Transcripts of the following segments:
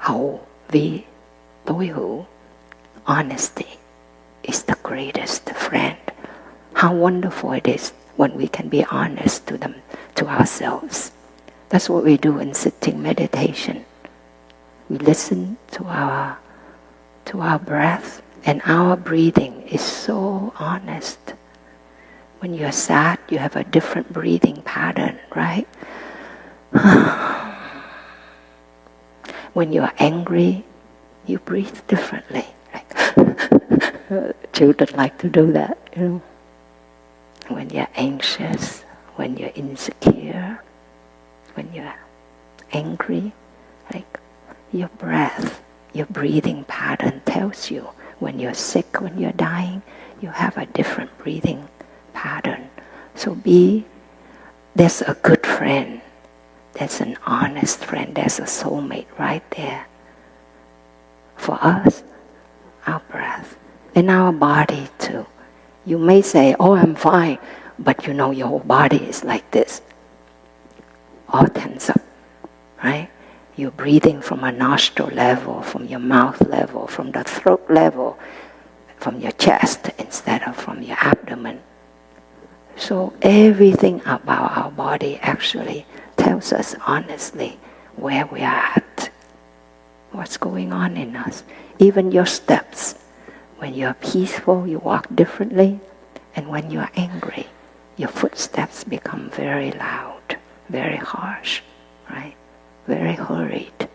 hậu vi tối hữu. Honesty is the greatest friend. How wonderful it is when we can be honest to ourselves. That's what we do in sitting meditation. We listen to our breath, and our breathing is so honest. When you're sad, you have a different breathing pattern, right? When you're angry, you breathe differently. Children like to do that, you know. When you're anxious, when you're insecure, when you're angry, like your breath, your breathing pattern tells you. When you're sick, when you're dying, you have a different breathing pattern. So there's a good friend, there's an honest friend, there's a soulmate right there. For us, our breath, and our body too. You may say, oh, I'm fine, but you know your whole body is like this, all tense up, right? You're breathing from a nostril level, from your mouth level, from the throat level, from your chest instead of from your abdomen. So everything about our body actually tells us honestly where we are at, what's going on in us. Even your steps. When you're peaceful, you walk differently, and when you're angry, your footsteps become very loud, very harsh, right? Very hurried.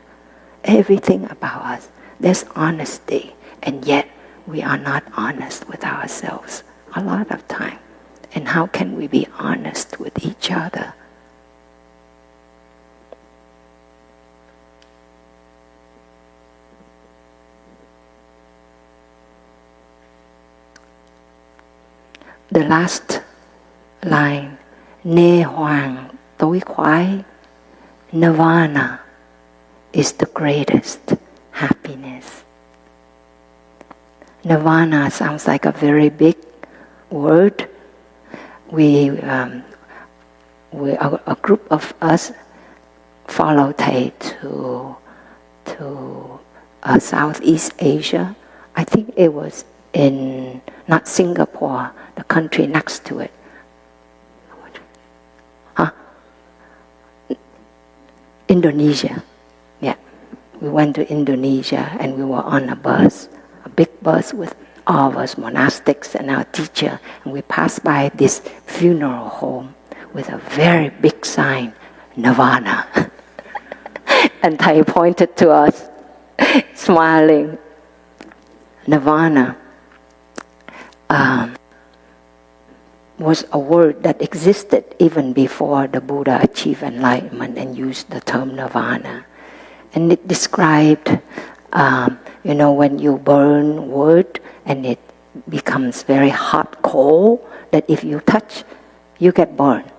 Everything about us, there's honesty, and yet we are not honest with ourselves a lot of time. And how can we be honest with each other? The last line, Hoàn Tối Khoái, Nirvana is the greatest happiness. Nirvana sounds like a very big word. A group of us follow Thầy to Southeast Asia. I think it was in, not Singapore, the country next to it. Indonesia. Yeah. We went to Indonesia and we were on a bus, a big bus with all of us monastics and our teacher, and we passed by this funeral home with a very big sign, Nirvana. And Thầy pointed to us, smiling. Nirvana was a word that existed even before the Buddha achieved enlightenment and used the term nirvana. And it described, when you burn wood and it becomes very hot coal, that if you touch, you get burned.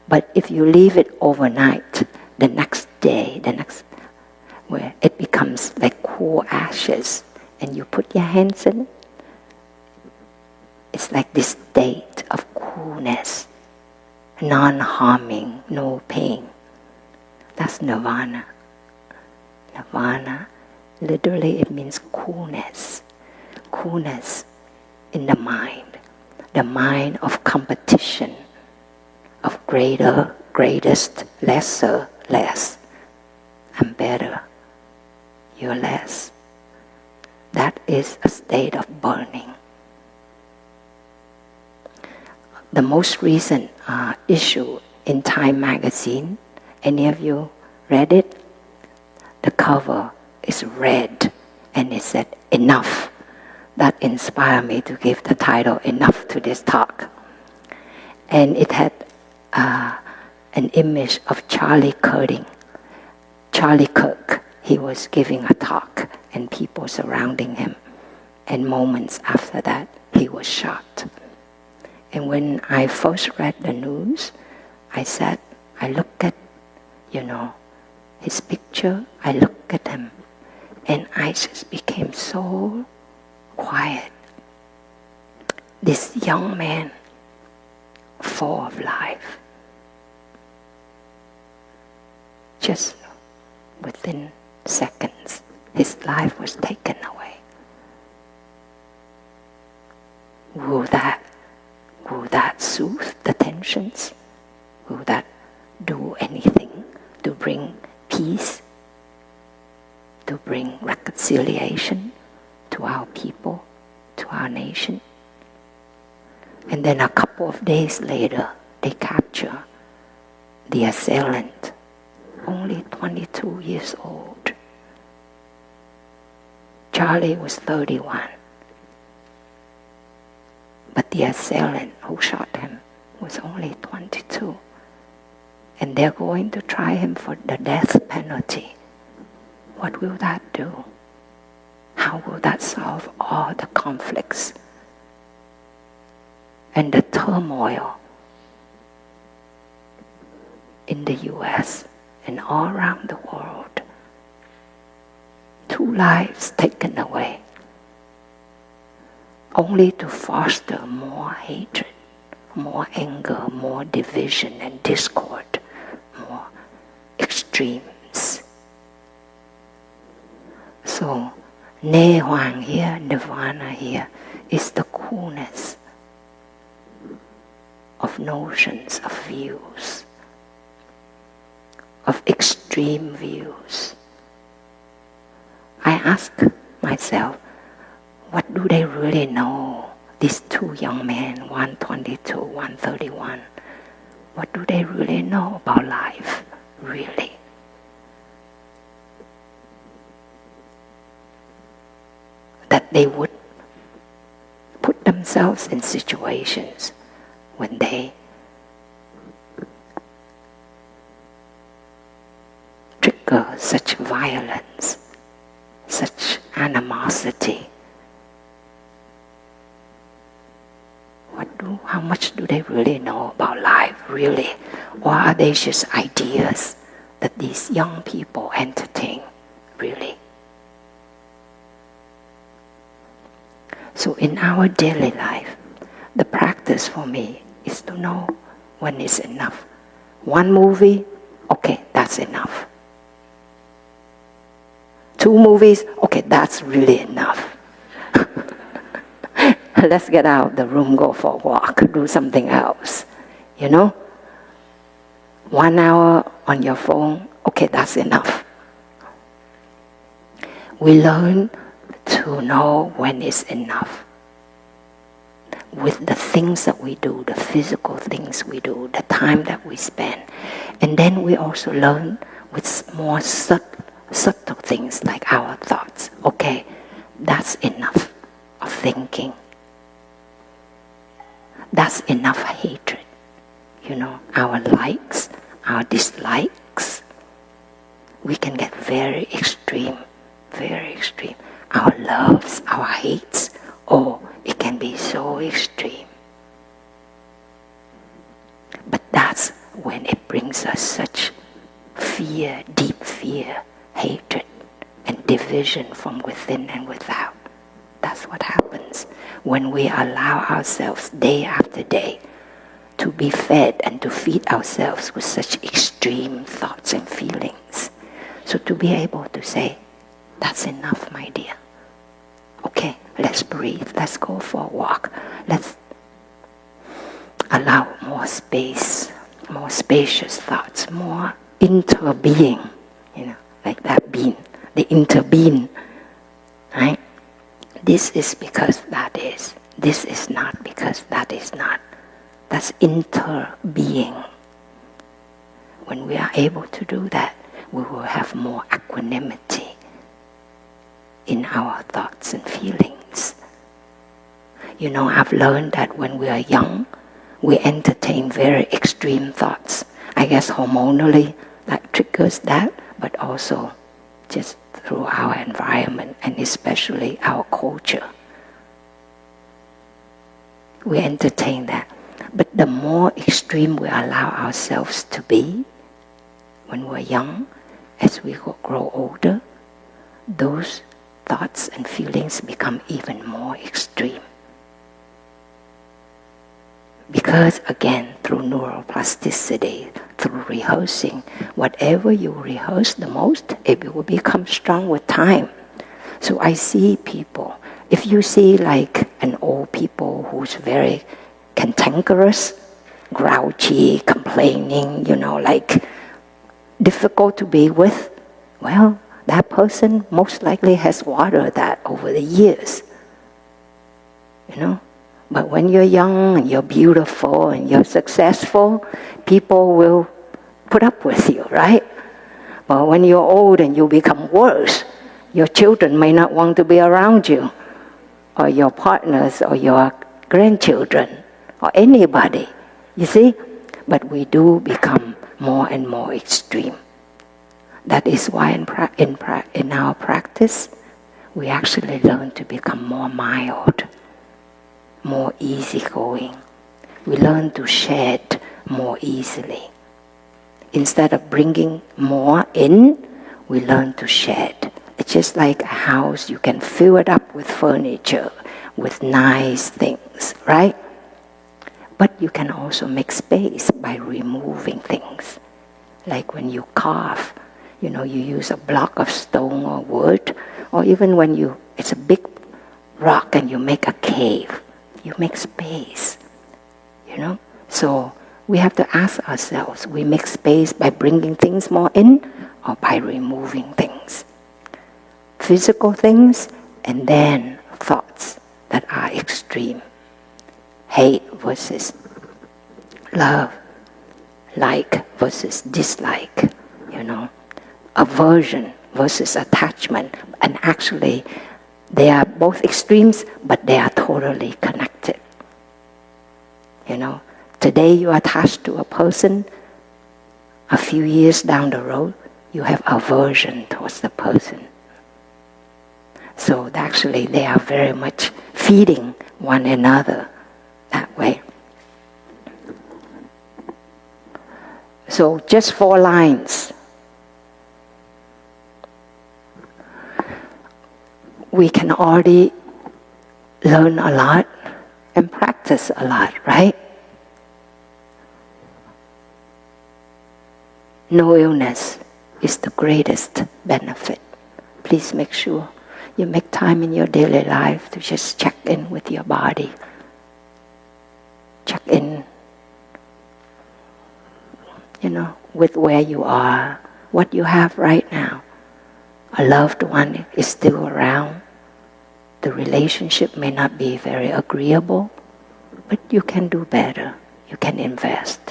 But if you leave it overnight, the next day, where it becomes like cool ashes, and you put your hands in it, it's like this state of coolness, non-harming, no pain. That's nirvana. Nirvana, literally it means coolness. Coolness in the mind of competition, of greater, greatest, lesser, less. I'm better, you're less. That is a state of burning. The most recent issue in Time magazine, any of you read it? The cover is red and it said, enough. That inspired me to give the title, Enough, to this talk. And it had an image of Charlie Kirk. He was giving a talk and people surrounding him. And moments after that, he was shot. And when I first read the news, I looked at, his picture, I looked at him, and I just became so quiet. This young man, full of life, just within seconds, his life was taken away. Will that soothe the tensions? Will that do anything to bring peace, to bring reconciliation to our people, to our nation? And then a couple of days later, they capture the assailant, only 22 years old. Charlie was 31. But the assailant who shot him was only 22. And they're going to try him for the death penalty. What will that do? How will that solve all the conflicts and the turmoil in the US and all around the world? 2 lives taken away, only to foster more hatred, more anger, more division and discord, more extremes. So, Ne Huang here, Nirvana here, is the coolness of notions, of views, of extreme views. I ask myself, what do they really know? These 2 young men, one 22, one 31. What do they really know about life, really? That they would put themselves in situations when they trigger such violence, such animosity. How much do they really know about life, really? Or are they just ideas that these young people entertain, really? So in our daily life, the practice for me is to know when it's enough. 1 movie, okay, that's enough. 2 movies, okay, that's really enough. Let's get out of the room, go for a walk, do something else. 1 hour on your phone, okay, that's enough. We learn to know when it's enough. With the things that we do, the physical things we do, the time that we spend. And then we also learn with more subtle things like our thoughts. Okay, that's enough of thinking. That's enough hatred. Our likes, our dislikes. We can get very extreme, very extreme. Our loves, our hates, it can be so extreme. But that's when it brings us such fear, deep fear, hatred, and division from within and without. That's what happens when we allow ourselves day after day to be fed and to feed ourselves with such extreme thoughts and feelings. So to be able to say, that's enough, my dear. Okay, let's breathe, let's go for a walk. Let's allow more space, more spacious thoughts, more interbeing, like that being, the interbeing, right? This is because that is. This is not because that is not. That's interbeing. When we are able to do that, we will have more equanimity in our thoughts and feelings. I've learned that when we are young, we entertain very extreme thoughts. I guess hormonally that triggers that, but also just through our environment and especially our culture. We entertain that. But the more extreme we allow ourselves to be when we're young, as we grow older, those thoughts and feelings become even more extreme. Because again, through neuroplasticity, through rehearsing, whatever you rehearse the most, it will become strong with time. So I see people. If you see like an old people who's very cantankerous, grouchy, complaining, like difficult to be with, well, that person most likely has watered that over the years. But when you're young and you're beautiful and you're successful, people will put up with you, right? But when you're old and you become worse, your children may not want to be around you, or your partners, or your grandchildren, or anybody, you see? But we do become more and more extreme. That is why in our practice, we actually learn to become more mild, more easygoing. We learn to shed more easily. Instead of bringing more in, we learn to shed. It's just like a house, you can fill it up with furniture, with nice things, right? But you can also make space by removing things. Like when you carve, you use a block of stone or wood, or even when it's a big rock and you make a cave, you make space, So we have to ask ourselves, we make space by bringing things more in or by removing things? Physical things and then thoughts that are extreme. Hate versus love, like versus dislike, aversion versus attachment. And actually, they are both extremes, but they are totally connected. Today you are attached to a person, a few years down the road, you have aversion towards the person. So actually they are very much feeding one another that way. So just 4 lines. We can already learn a lot and practice a lot, right? No illness is the greatest benefit. Please make sure you make time in your daily life to just check in with your body. Check in, with where you are, what you have right now. A loved one is still around. The relationship may not be very agreeable, but you can do better. You can invest.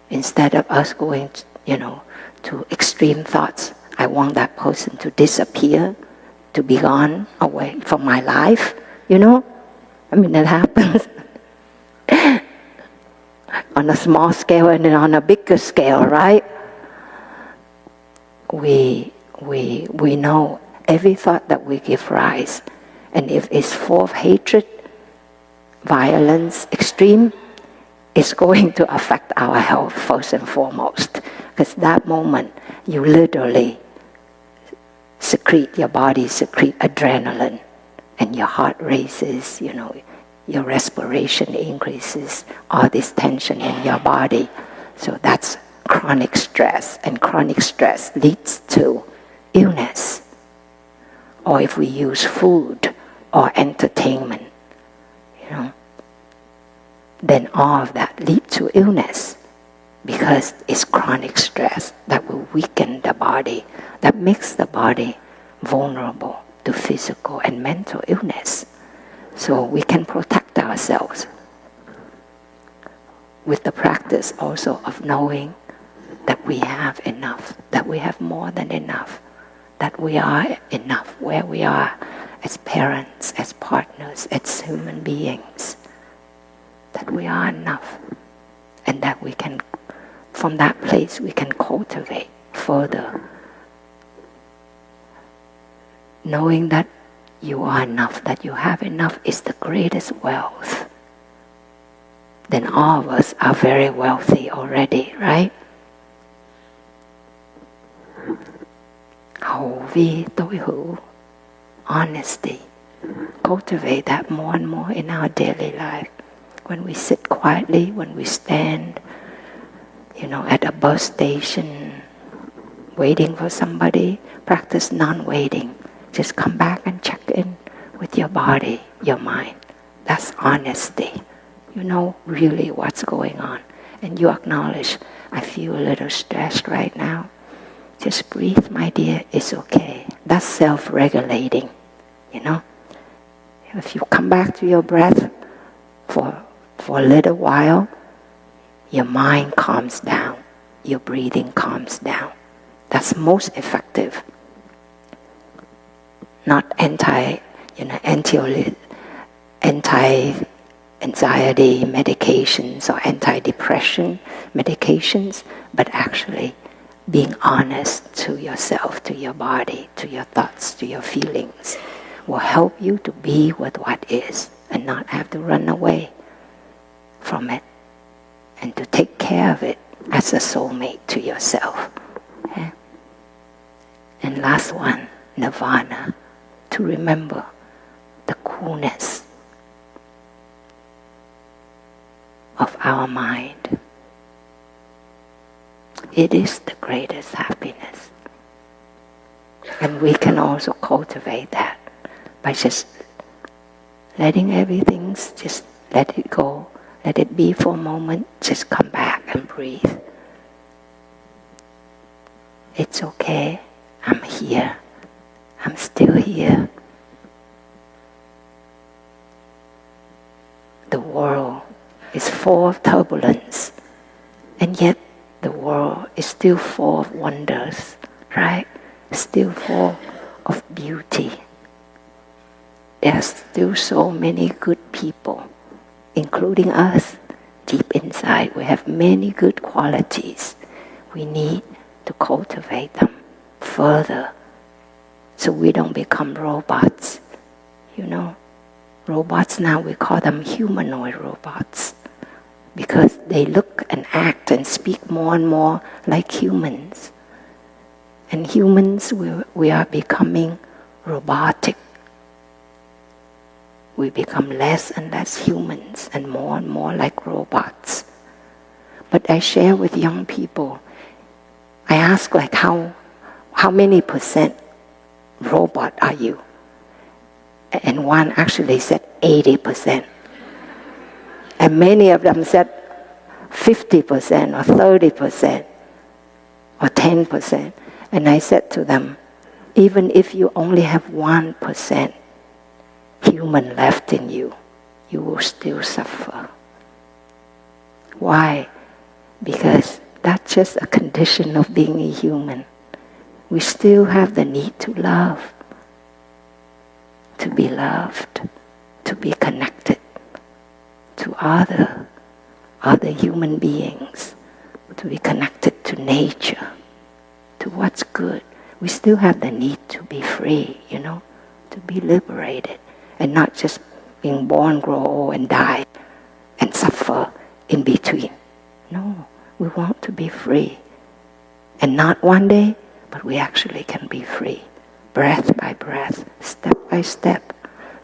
Instead of us going, to extreme thoughts, I want that person to disappear, to be gone away from my life, that happens on a small scale and then on a bigger scale, right? We know every thought that we give rise, and if it's full of hatred, violence, extreme, it's going to affect our health first and foremost. Because that moment, you literally your body secrete adrenaline, and your heart races, your respiration increases, all this tension in your body. So that's chronic stress, and chronic stress leads to illness. Or if we use food or entertainment, then all of that leads to illness, because it's chronic stress that will weaken the body, that makes the body vulnerable to physical and mental illness. So we can protect ourselves with the practice also of knowing that we have enough, that we have more than enough, that we are enough where we are as parents, as partners, as human beings, that we are enough, and that we can, from that place, we can cultivate further. Knowing that you are enough, that you have enough is the greatest wealth. Then all of us are very wealthy already, right? Hậu vi tối hữu, honesty. Cultivate that more and more in our daily life. When we sit quietly, when we stand, at a bus station, waiting for somebody, practice non-waiting. just come back and check in with your body, your mind. That's honesty. You know really what's going on. And you acknowledge, I feel a little stressed right now. Just breathe, my dear, it's okay. That's self-regulating, you know. If you come back to your breath for a little while, your mind calms down, your breathing calms down. That's most effective. Not anti-anxiety medications or anti-depression medications, but actually being honest to yourself, to your body, to your thoughts, to your feelings will help you to be with what is and not have to run away from it and to take care of it as a soulmate to yourself. Okay? And last one, nirvana, to remember the coolness of our mind. It is the greatest happiness. And we can also cultivate that by just letting everything, just let it go, let it be for a moment, just come back and breathe. It's okay, I'm here, I'm still here. The world is full of turbulence, and yet the world is still full of wonders, right? Still full of beauty. There are still so many good people, including us. Deep inside, we have many good qualities. We need to cultivate them further so we don't become robots. You know, robots now, we call them humanoid robots because they look and act and speak more and more like humans. And humans, we are becoming robotic. We become less and less humans and more like robots. But I share with young people, I ask like how many % robot are you? And one actually said 80%. And many of them said 50% or 30% or 10%. And I said to them, even if you only have 1% human left in you, you will still suffer. Why? Because that's just a condition of being a human. We still have the need to love, to be loved, to be connected to other human beings, to be connected to nature, to what's good. We still have the need to be free, you know, to be liberated, and not just being born, grow old, and die, and suffer in between. No, we want to be free. And not one day, but we actually can be free, breath by breath, step by step.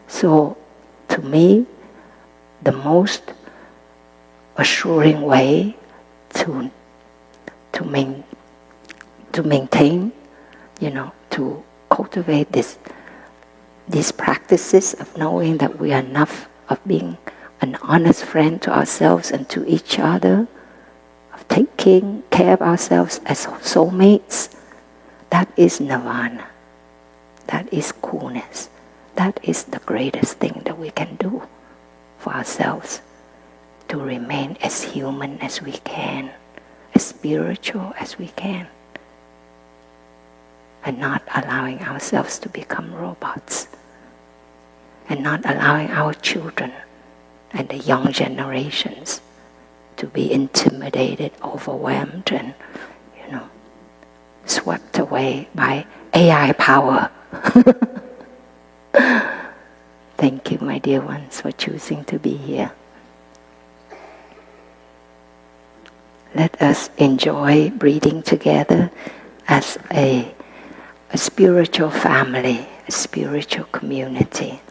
So, to me, the most assuring way to maintain, you know, to cultivate these practices of knowing that we are enough, of being an honest friend to ourselves and to each other, of taking care of ourselves as soulmates, that is nirvana. That is coolness. That is the greatest thing that we can do for ourselves, to remain as human as we can, as spiritual as we can, and not allowing ourselves to become robots, and not allowing our children and the young generations to be intimidated, overwhelmed, and, you know, swept away by AI power. Thank you, my dear ones, for choosing to be here. Let us enjoy breathing together as a spiritual family, a spiritual community.